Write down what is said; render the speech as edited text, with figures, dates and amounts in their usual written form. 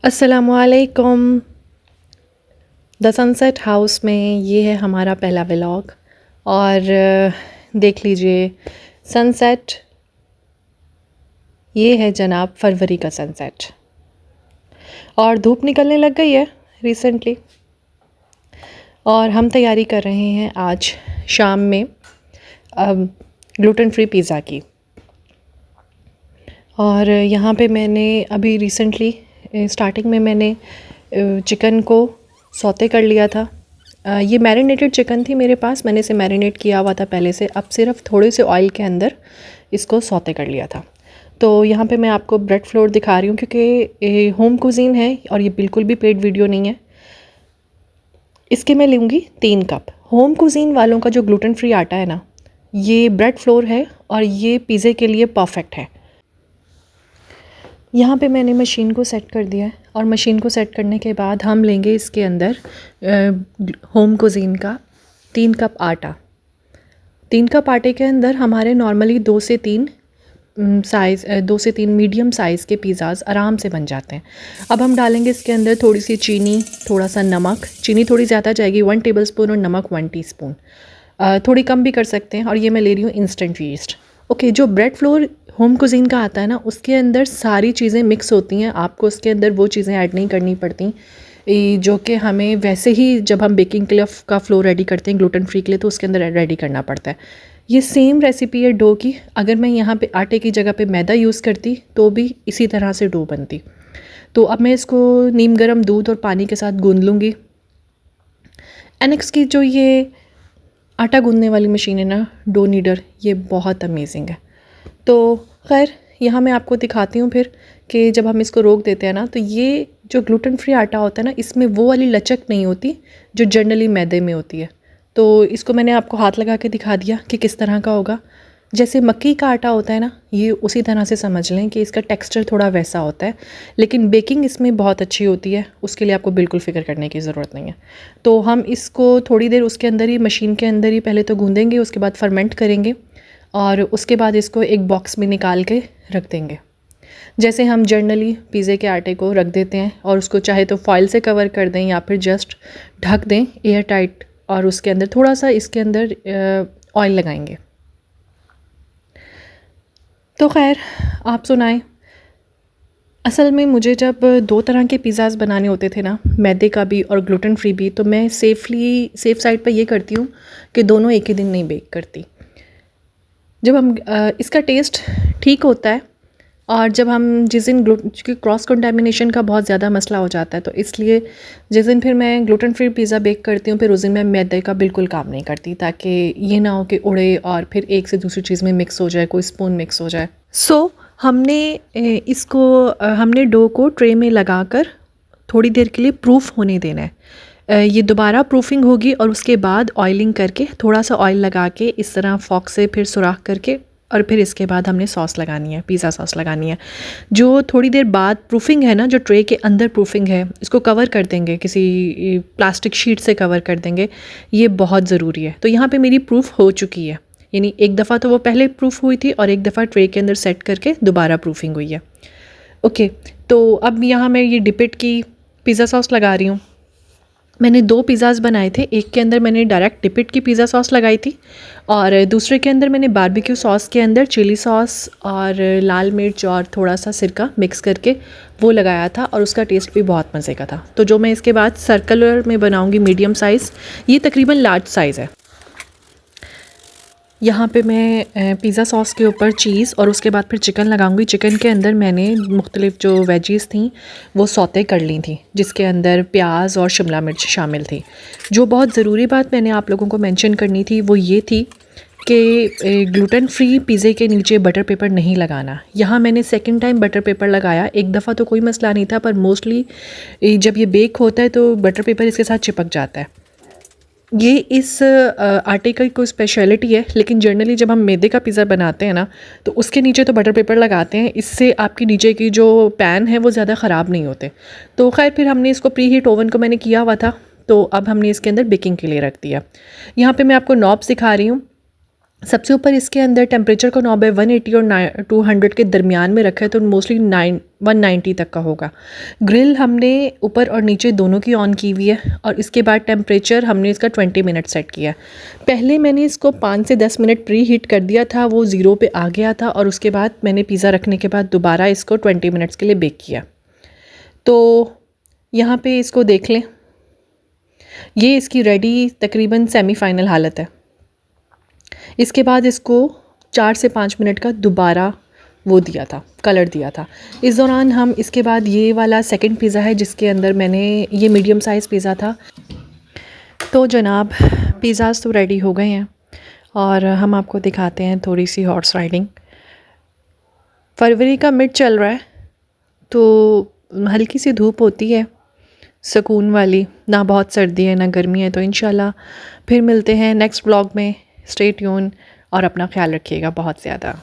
अस्सलामुअलैकुम। The sunset house में ये है हमारा पहला व्लॉग और देख लीजिए सनसेट। ये है जनाब फरवरी का सनसेट और धूप निकलने लग गई है रिसेंटली और हम तैयारी कर रहे हैं आज शाम में ग्लूटेन फ्री पिज़्ज़ा की। और यहाँ पे मैंने अभी रिसेंटली स्टार्टिंग में मैंने चिकन को सौते कर लिया था। ये मैरिनेटेड चिकन थी मेरे पास, मैंने इसे मैरिनेट किया हुआ था पहले से। अब सिर्फ थोड़े से ऑयल के अंदर इसको सौते कर लिया था। तो यहाँ पे मैं आपको ब्रेड फ्लोर दिखा रही हूँ क्योंकि होम कुजीन है और ये बिल्कुल भी पेड वीडियो नहीं है। इसके मैं लूँगी 3 कप। होम कुजीन वालों का जो ग्लूटेन फ्री आटा है ना, ये ब्रेड फ्लोर है और ये पिज़्ज़े के लिए परफेक्ट है। यहाँ पे मैंने मशीन को सेट कर दिया है और मशीन को सेट करने के बाद हम लेंगे इसके अंदर होम कुजीन का 3 कप आटा। 3 कप आटे के अंदर हमारे नॉर्मली 2 से 3 मीडियम साइज़ के पिज़्ज़ाज़ आराम से बन जाते हैं। अब हम डालेंगे इसके अंदर थोड़ी सी चीनी, थोड़ा सा नमक। चीनी थोड़ी ज़्यादा जाएगी, 1 टेबलस्पून, और नमक 1 टीस्पून। थोड़ी कम भी कर सकते हैं। और ये मैं ले रही हूँ इंस्टेंट यीस्ट। ओके, जो ब्रेड फ्लोर होम कुजीन का आता है ना, उसके अंदर सारी चीज़ें मिक्स होती हैं। आपको उसके अंदर वो चीज़ें ऐड नहीं करनी पड़ती जो कि हमें वैसे ही जब हम बेकिंग के लिए का फ्लोर रेडी करते हैं ग्लूटेन फ्री के लिए, तो उसके अंदर रेडी करना पड़ता है। ये सेम रेसिपी है डो की। अगर मैं यहाँ पे आटे की जगह पे मैदा यूज़ करती तो भी इसी तरह से डो बनती। तो अब मैं इसको नीम गर्म दूध और पानी के साथ गूंद लूँगी। एनेक्स की जो ये आटा गूंदने वाली मशीन है ना, डो नीडर, ये बहुत अमेजिंग है। तो खैर यहाँ मैं आपको दिखाती हूँ फिर कि जब हम इसको रोक देते हैं ना, तो ये जो ग्लूटेन फ्री आटा होता है ना, इसमें वो वाली लचक नहीं होती जो जनरली मैदे में होती है। तो इसको मैंने आपको हाथ लगा के दिखा दिया कि किस तरह का होगा। जैसे मक्की का आटा होता है ना, ये उसी तरह से समझ लें कि इसका टेक्सचर थोड़ा वैसा होता है। लेकिन बेकिंग इसमें बहुत अच्छी होती है, उसके लिए आपको बिल्कुल फ़िक्र करने की ज़रूरत नहीं है। तो हम इसको थोड़ी देर उसके अंदर ही, मशीन के अंदर ही पहले तो गूँधेंगे, उसके बाद फर्मेंट करेंगे और उसके बाद इसको एक बॉक्स में निकाल के रख देंगे, जैसे हम जनरली पिज़्ज़े के आटे को रख देते हैं। और उसको चाहे तो फॉइल से कवर कर दें या फिर जस्ट ढक दें एयर टाइट, और उसके अंदर थोड़ा सा इसके अंदर ऑयल लगाएंगे। तो खैर आप सुनाएं। असल में मुझे जब 2 तरह के पिज़्ज़ाज़ बनाने होते थे ना, मैदे का भी और ग्लूटेन फ्री भी, तो मैं सेफ़ साइड पर ये करती हूँ कि दोनों एक ही दिन नहीं बेक करती। जब हम इसका टेस्ट ठीक होता है, और जब हम जिस दिन क्योंकि क्रॉस कंटामिनेशन का बहुत ज़्यादा मसला हो जाता है, तो इसलिए जिस दिन फिर मैं ग्लूटेन फ्री पिज़्ज़ा बेक करती हूँ, फिर उस दिन मैं मैदे का बिल्कुल काम नहीं करती, ताकि ये ना हो कि उड़े और फिर एक से दूसरी चीज़ में मिक्स हो जाए, कोई स्पून मिक्स हो जाए। हमने हमने डो को ट्रे में लगाकर थोड़ी देर के लिए प्रूफ होने देना है। ये दोबारा प्रूफिंग होगी और उसके बाद ऑयलिंग करके, थोड़ा सा ऑयल लगा के इस तरह फॉक से फिर सुराख करके, और फिर इसके बाद हमने सॉस लगानी है, पिज़्ज़ा सॉस लगानी है। जो थोड़ी देर बाद प्रूफिंग है ना, जो ट्रे के अंदर प्रूफिंग है, इसको कवर कर देंगे, किसी प्लास्टिक शीट से कवर कर देंगे। ये बहुत ज़रूरी है। तो यहाँ पे मेरी प्रूफ हो चुकी है, यानी एक दफ़ा तो वो पहले प्रूफ हुई थी और एक दफ़ा ट्रे के अंदर सेट करके दोबारा प्रूफिंग हुई है। ओके, तो अब यहाँ मैं ये डिपिट की पिज़्ज़ा सॉस लगा रही हूँ। मैंने 2 पिज़्ज़ाज़ बनाए थे। एक के अंदर मैंने डायरेक्ट डिपिट की पिज़्ज़ा सॉस लगाई थी और दूसरे के अंदर मैंने बारबेक्यू सॉस के अंदर चिली सॉस और लाल मिर्च और थोड़ा सा सिरका मिक्स करके वो लगाया था, और उसका टेस्ट भी बहुत मज़े का था। तो जो मैं इसके बाद सर्कुलर में बनाऊंगी मीडियम साइज़, ये तकरीबन लार्ज साइज़ है। यहाँ पे मैं पिज़्ज़ा सॉस के ऊपर चीज़ और उसके बाद फिर चिकन लगाऊंगी। चिकन के अंदर मैंने मुख्तलिफ़ जो वेजीज़ थी वो सौते कर ली थी, जिसके अंदर प्याज और शिमला मिर्च शामिल थी। जो बहुत ज़रूरी बात मैंने आप लोगों को मेंशन करनी थी वो ये थी कि ग्लूटेन फ्री पिज़्ज़े के नीचे बटर पेपर नहीं लगाना। यहाँ मैंने सेकंड टाइम बटर पेपर लगाया। एक दफ़ा तो कोई मसला नहीं था, पर मोस्टली जब ये बेक होता है तो बटर पेपर इसके साथ चिपक जाता है। ये इस आटे की कोई स्पेशलिटी है, लेकिन जनरली जब हम मैदे का पिज़्ज़ा बनाते हैं ना, तो उसके नीचे तो बटर पेपर लगाते हैं। इससे आपकी नीचे की जो पैन है वो ज़्यादा ख़राब नहीं होते। तो खैर फिर हमने इसको प्री हीट ओवन को मैंने किया हुआ था, तो अब हमने इसके अंदर बेकिंग के लिए रख दिया। यहाँ पे मैं आपको नॉब्स दिखा रही हूँ। सबसे ऊपर इसके अंदर टेम्परेचर का नॉब है 180 और 200 के दरमियान में रखा है, तो मोस्टली 190 तक का होगा। ग्रिल हमने ऊपर और नीचे दोनों की ऑन की हुई है और इसके बाद टेम्परेचर हमने इसका 20 मिनट सेट किया। पहले मैंने इसको 5 से 10 मिनट प्री हीट कर दिया था, वो ज़ीरो पे आ गया था, और उसके बाद मैंने पिज़्ज़ा रखने के बाद दोबारा इसको 20 मिनट्स के लिए बेक किया। तो यहाँ पे इसको देख लें, ये इसकी रेडी तकरीबन सेमीफाइनल हालत है। इसके बाद इसको 4 से 5 मिनट का दोबारा वो दिया था, कलर दिया था। इस दौरान हम इसके बाद ये वाला सेकंड पिज़्ज़ा है जिसके अंदर मैंने ये मीडियम साइज़ पिज़्ज़ा था। तो जनाब पिज़्ज़ाज़ तो रेडी हो गए हैं और हम आपको दिखाते हैं थोड़ी सी हॉर्स राइडिंग। फरवरी का मिड चल रहा है तो हल्की सी धूप होती है, सुकून वाली, ना बहुत सर्दी है ना गर्मी है। तो इंशाल्लाह फिर मिलते हैं नेक्स्ट व्लॉग में। स्टे ट्यून और अपना ख्याल रखिएगा बहुत ज़्यादा।